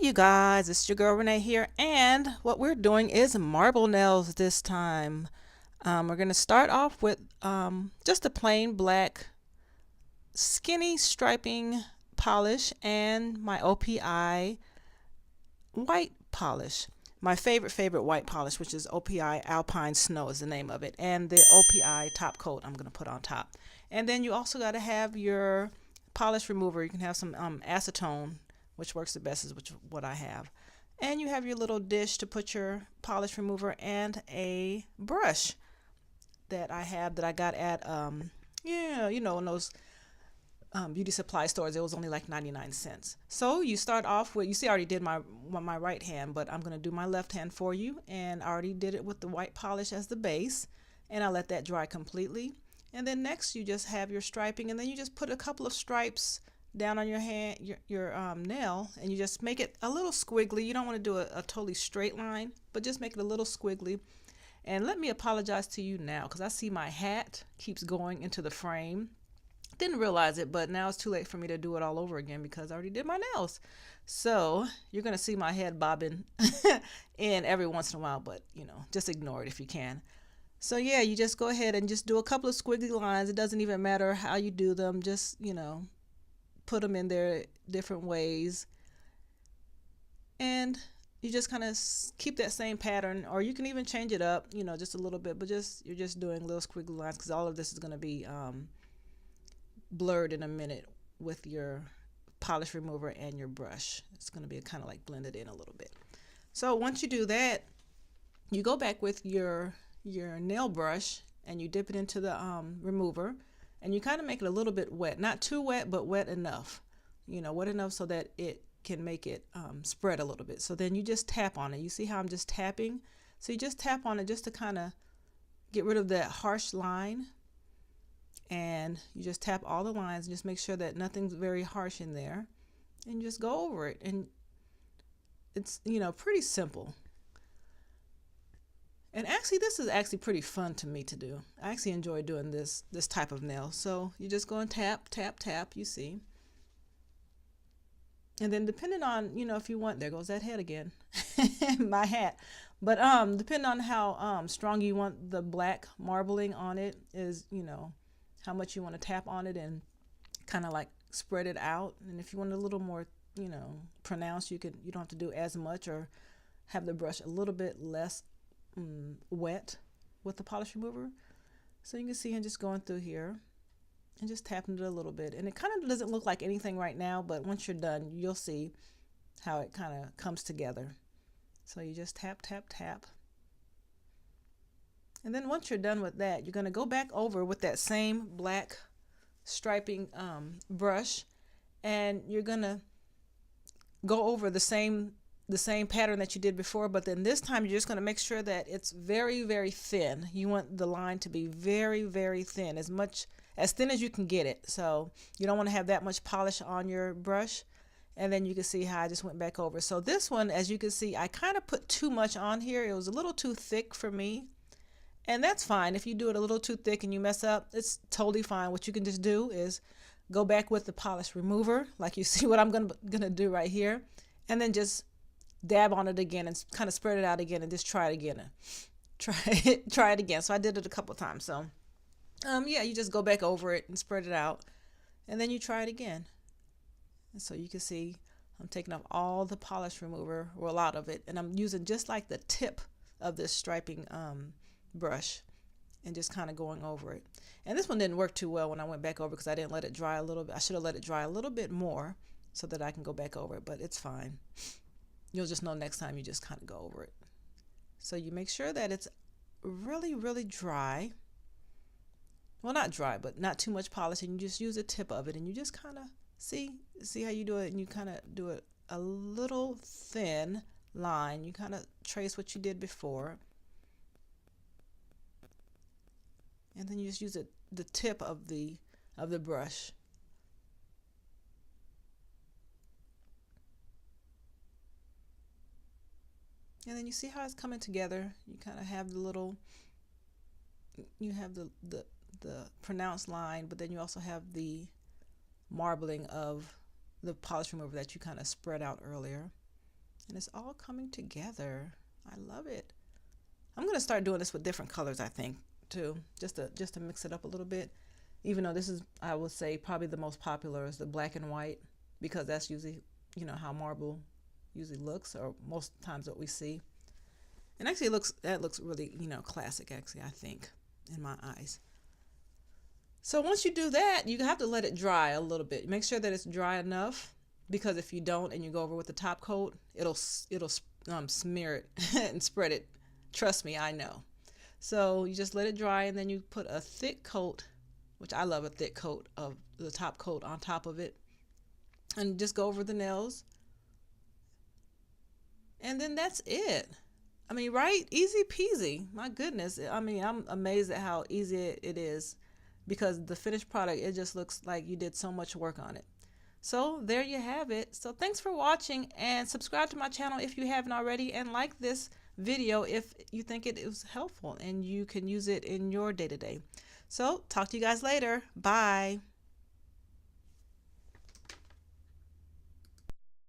You guys, it's your girl Renee here, and what we're doing is marble nails this time. We're going to start off with just a plain black skinny striping polish and my OPI white polish. My favorite white polish, which is OPI Alpine Snow is the name of it, and the OPI top coat I'm going to put on top. And then you also got to have your polish remover. You can have some acetone, which works the best, is what I have. And you have your little dish to put your polish remover and a brush that I have that I got at in those beauty supply stores. It was only like 99 cents. So you start off with, you see I already did my right hand, but I'm going to do my left hand for you, and I already did it with the white polish as the base, and I let that dry completely. And then next you just have your striping, and then you just put a couple of stripes down on your hand, your nail, and you just make it a little squiggly. You don't want to do a totally straight line, but just make it a little squiggly. And let me apologize to you now, because I see my hat keeps going into the frame. Didn't realize it, but now it's too late for me to do it all over again because I already did my nails. So you're going to see my head bobbing in every once in a while, but just ignore it if you can. So yeah, you just go ahead and just do a couple of squiggly lines. It doesn't even matter how you do them. Just, put them in there different ways. And you just kind of keep that same pattern, or you can even change it up, just a little bit, but you're just doing little squiggly lines, because all of this is going to be blurred in a minute with your polish remover and your brush. It's going to be kind of like blended in a little bit. So once you do that, you go back with your nail brush and you dip it into the remover, and you kind of make it a little bit wet, not too wet, but wet enough, wet enough so that it can make it spread a little bit. So then you just tap on it. You see how I'm just tapping? So you just tap on it just to kind of get rid of that harsh line, and you just tap all the lines and just make sure that nothing's very harsh in there, and just go over it. And it's pretty simple. And actually, this is actually pretty fun to me to do. I actually enjoy doing this type of nail. So you just go and tap, tap, tap, you see. And then depending on, if you want, there goes that head again, my hat. But depending on how strong you want the black marbling on it is, how much you want to tap on it and kind of like spread it out. And if you want it a little more, pronounced, you don't have to do as much, or have the brush a little bit less wet with the polish remover. So you can see him just going through here and just tapping it a little bit. And it kind of doesn't look like anything right now, but once you're done, you'll see how it kind of comes together. So you just tap, tap, tap. And then once you're done with that, you're going to go back over with that same black striping brush, and you're going to go over the same pattern that you did before, but then this time you're just going to make sure that it's very, very thin. You want the line to be very, very thin, as thin as you can get it. So you don't want to have that much polish on your brush. And then you can see how I just went back over. So this one, as you can see, I kind of put too much on here. It was a little too thick for me. And that's fine. If you do it a little too thick and you mess up, it's totally fine. What you can just do is go back with the polish remover, like you see what I'm gonna do right here, and then just dab on it again and kind of spread it out again, and just try it again. Try it again. So I did it a couple times. So yeah, you just go back over it and spread it out, and then you try it again. And so you can see I'm taking off all the polish remover, or a lot of it, and I'm using just like the tip of this striping brush, and just kind of going over it. And this one didn't work too well when I went back over, because I didn't let it dry a little bit. I should have let it dry a little bit more so that I can go back over it, but it's fine. You'll just know next time you just kind of go over it. So you make sure that it's really, really dry. Well, not dry, but not too much polish, and you just use the tip of it, and you just kind of see how you do it, and you kind of do it a little thin line. You kind of trace what you did before, and then you just use the tip of the brush. And then you see how it's coming together. You kind of have the pronounced line, but then you also have the marbling of the polish remover that you kind of spread out earlier. And it's all coming together. I love it. I'm going to start doing this with different colors, I think, too, just to mix it up a little bit. Even though this is, I would say, probably the most popular is the black and white, because that's usually, how marble usually looks, or most times what we see. And actually that looks really, classic, actually, I think, in my eyes. So once you do that, you have to let it dry a little bit. Make sure that it's dry enough, because if you don't and you go over with the top coat, it'll smear it and spread it. Trust me, I know. So you just let it dry, and then you put a thick coat, which I love a thick coat of the top coat on top of it, and just go over the nails. And then that's it. I mean, right? Easy peasy. My goodness. I mean, I'm amazed at how easy it is, because the finished product, it just looks like you did so much work on it. So there you have it. So thanks for watching, and subscribe to my channel if you haven't already, and like this video if you think it was helpful and you can use it in your day-to-day. So talk to you guys later. Bye.